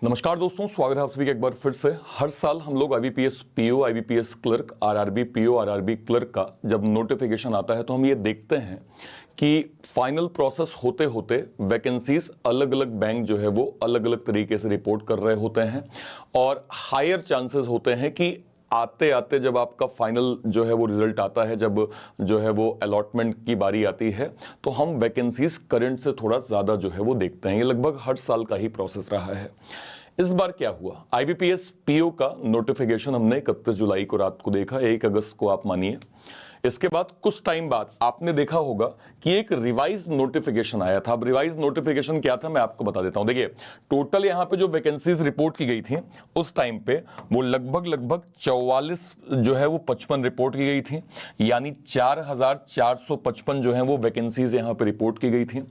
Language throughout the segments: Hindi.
नमस्कार दोस्तों, स्वागत है आप सभी का एक बार फिर से। हर साल हम लोग IBPS PO, IBPS clerk, RRB PO, RRB clerk का जब नोटिफिकेशन आता है तो हम ये देखते हैं कि फाइनल प्रोसेस होते होते वैकेंसीज अलग अलग बैंक जो है वो अलग अलग तरीके से रिपोर्ट कर रहे होते हैं और हायर चांसेस होते हैं कि आते आते जब आपका फाइनल जो है वो रिजल्ट आता है, जब जो है वो अलॉटमेंट की बारी आती है, तो हम वैकेंसीज करंट से थोड़ा ज़्यादा जो है वो देखते हैं। ये लगभग हर साल का ही प्रोसेस रहा है। इस बार क्या हुआ, आईबीपीएस पीओ का नोटिफिकेशन हमने 31 जुलाई को रात को देखा, 1 अगस्त को आप मानिए। इसके बाद कुछ टाइम बाद आपने देखा होगा कि एक रिवाइज नोटिफिकेशन आया था। अब रिवाइज नोटिफिकेशन क्या था मैं आपको बता देता हूं। देखिए, टोटल यहां पे जो वैकेंसीज रिपोर्ट की गई थी उस टाइम पे वो लगभग 44 जो है वो 55 रिपोर्ट की गई थी, यानी 4455 जो है वो वैकेंसीज यहां पे रिपोर्ट की गई थी।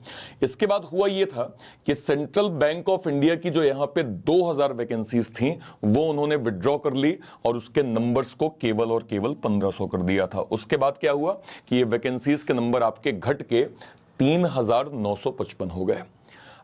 इसके बाद हुआ ये था कि सेंट्रल बैंक ऑफ इंडिया की जो यहां पे 2000 वैकेंसीज थी वो उन्होंने विड्रॉ कर ली और उसके नंबर्स को केवल और केवल 1500 कर दिया था। उसके बाद क्या हुआ कि ये वैकेंसीज के नंबर आपके घट के 3955 हो गए।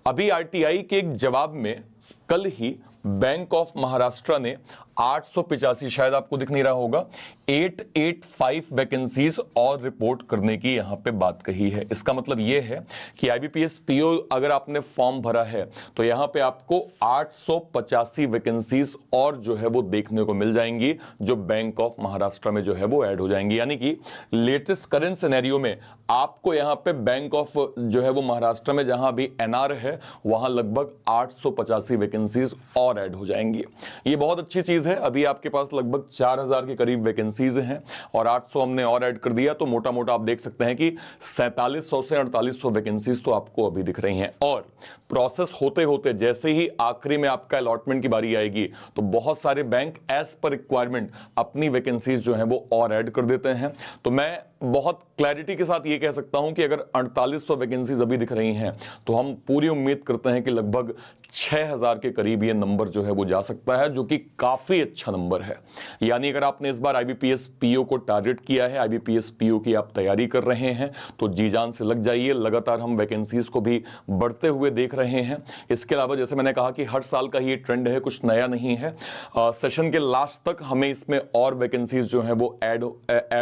अभी आरटीआई के एक जवाब में कल ही बैंक ऑफ महाराष्ट्र ने 885, शायद आपको दिख नहीं रहा होगा, 885 वैकेंसीज और रिपोर्ट करने की यहां पे बात कही है। इसका मतलब यह है कि आईबीपीएस पीओ अगर आपने फॉर्म भरा है तो यहां पे आपको 885 वैकेंसीज और जो है वो देखने को मिल जाएंगी, जो बैंक ऑफ महाराष्ट्र में जो है वो ऐड हो जाएंगी। यानी कि लेटेस्ट करंट सिनेरियो में आपको यहां पे बैंक ऑफ जो है वो महाराष्ट्र में जहां भी एनआर है वहां लगभग 885 वैकेंसीज और ऐड हो जाएंगी। ये बहुत अच्छी चीज है। अभी आपके पास लगभग 4000 के करीब वैकेंसीज हैं और 800 हमने और ऐड कर दिया, तो मोटा मोटा आप देख सकते हैं कि 4700 से 4800 वैकेंसीज तो आपको अभी दिख रही हैं। और प्रोसेस होते होते जैसे ही आखिरी में आपका अलॉटमेंट की बारी आएगी तो बहुत सारे बैंक एज पर रिक्वायरमेंट अपनी वैकेंसीज जो हैं वो और ऐड कर देते हैं। तो मैं बहुत क्लैरिटी के साथ ये कह सकता हूं कि अगर 4800 वैकेंसीज अभी दिख रही हैं तो हम पूरी उम्मीद करते हैं कि लगभग 6000 के करीब ये नंबर जो है वो जा सकता है, जो कि काफी अच्छा नंबर है। यानी अगर आपने इस बार आईबीपीएस पीओ को टारगेट किया है, आईबीपीएस पीओ की आप तैयारी कर रहे हैं, तो जी जान से लग जाइए। लगातार हम वैकेंसीज को भी बढ़ते हुए देख रहे हैं। इसके अलावा जैसे मैंने कहा कि हर साल का ये ट्रेंड है, कुछ नया नहीं है। सेशन के लास्ट तक हमें इसमें और वैकेंसीज जो है वो ऐड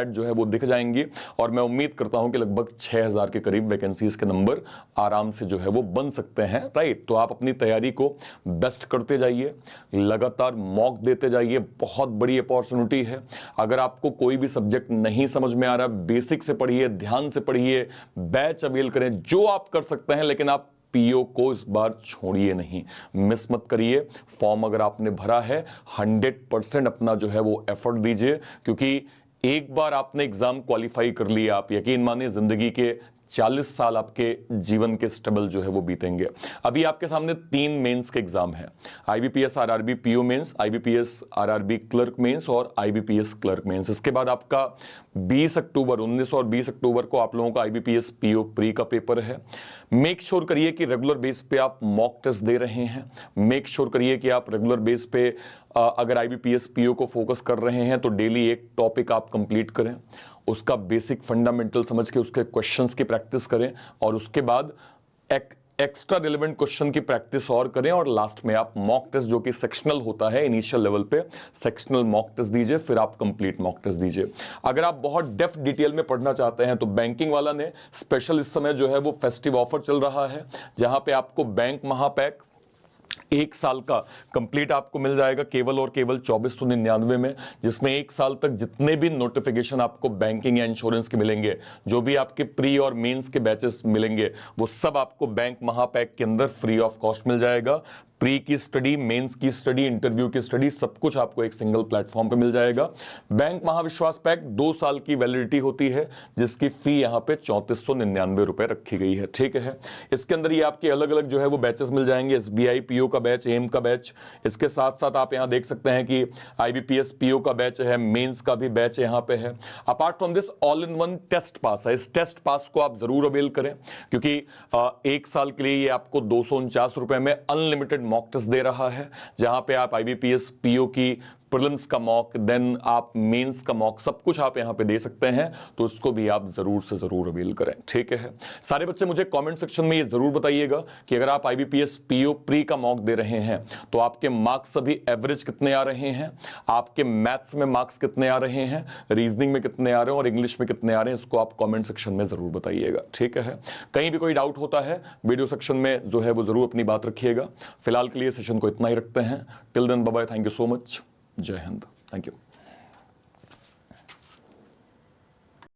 जो है वो दिख जाएंगी और मैं उम्मीद करता हूं कि लगभग 6000 के करीब वैकेंसीज के नंबर आराम से जो है वो बन सकते हैं। राइट, तो आप अपनी तैयारी को बेस्ट करते जाइए, लगातार मॉक देते जाइए। बहुत बड़ी अपॉर्चुनिटी है। अगर आपको कोई भी सब्जेक्ट नहीं समझ में आ रहा, बेसिक से पढ़िए, ध्यान से पढ़िए, बैच अवेल करें, जो आप कर सकते हैं, लेकिन आप पीओ को इस बार छोड़िए नहीं, मिस मत करिए। फॉर्म अगर आपने भरा है 100% अपना जो है वो एफर्ट दीजिए, क्योंकि एक बार आपने एग्जाम क्वालिफाई कर लिया, आप यकीन मानिए जिंदगी के 40 साल आपके जीवन के स्टेबल जो है वो बीतेंगे। अभी आपके सामने 3 मेंस के एग्जाम है, IBPS RRB PO mains, IBPS RRB clerk mains और आईबीपीएस क्लर्क मेंस। इसके बाद आपका 20 अक्टूबर 19 और 20 अक्टूबर को आप लोगों का आईबीपीएस पीओ प्री का पेपर है। मेक श्योर करिए कि रेगुलर बेस पे आप मॉक टेस्ट दे रहे हैं। मेक श्योर करिए कि आप रेगुलर बेस पे अगर आईबीपीएस पीओ को फोकस कर रहे हैं तो डेली एक टॉपिक आप कंप्लीट करें, उसका बेसिक फंडामेंटल समझ के उसके क्वेश्चंस की प्रैक्टिस करें और उसके बाद एक्स्ट्रा रिलेवेंट क्वेश्चन की प्रैक्टिस और करें और लास्ट में आप मॉक टेस्ट जो कि सेक्शनल होता है, इनिशियल लेवल पे सेक्शनल मॉक टेस्ट दीजिए, फिर आप कंप्लीट मॉक टेस्ट दीजिए। अगर आप बहुत डेप्थ डिटेल में पढ़ना चाहते हैं तो बैंकिंग वाला ने स्पेशल इस समय जो है वो फेस्टिव ऑफर चल रहा है, जहां पे आपको बैंक महापैक 1 साल का कंप्लीट आपको मिल जाएगा केवल और केवल 2499 में, जिसमें 1 साल तक जितने भी नोटिफिकेशन आपको बैंकिंग या इंश्योरेंस के मिलेंगे, जो भी आपके प्री और मेंस के बैचेस मिलेंगे, वो सब आपको बैंक महापैक के अंदर फ्री ऑफ कॉस्ट मिल जाएगा। प्री की स्टडी, मेंस की स्टडी, इंटरव्यू की स्टडी, सब कुछ आपको एक सिंगल प्लेटफॉर्म पे मिल जाएगा। बैंक महाविश्वास पैक 2 साल की वैलिडिटी होती है, जिसकी फी यहां पे 3499 रुपए रखी गई है। ठीक है, इसके अंदर ये आपके अलग अलग जो है वो बैचेस मिल जाएंगे, एसबीआई पीओ का बैच, एम का बैच। इसके साथ साथ आप यहां देख सकते हैं कि आईबीपीएस पीओ का बैच है, मेंस का भी बैच यहां पे है। Apart from this all in one test pass है। इस टेस्ट पास को आप जरूर अवेल करें, क्योंकि 1 साल के लिए ये आपको 249 रुपए में अनलिमिटेड मॉक टेस्ट दे रहा है, जहां पे आप आईबीपीएस पीओ की प्रीलिम्स का मॉक, देन आप मेंस का मॉक, सब कुछ आप यहाँ पे दे सकते हैं, तो उसको भी आप जरूर से जरूर अवेल करें। ठीक है, सारे बच्चे मुझे कमेंट सेक्शन में ये जरूर बताइएगा कि अगर आप IBPS PO प्री का मॉक दे रहे हैं तो आपके मार्क्स सभी एवरेज कितने आ रहे हैं, आपके मैथ्स में मार्क्स कितने आ रहे हैं, रीजनिंग में कितने आ रहे हैं और इंग्लिश में कितने आ रहे हैं, इसको आप कमेंट सेक्शन में जरूर बताइएगा। ठीक है, कहीं भी कोई डाउट होता है वीडियो सेक्शन में जो है वो जरूर अपनी बात रखिएगा। फिलहाल के लिए सेशन को इतना ही रखते हैं। Till then bye bye, thank you so much, जय हिंद, थैंक यू।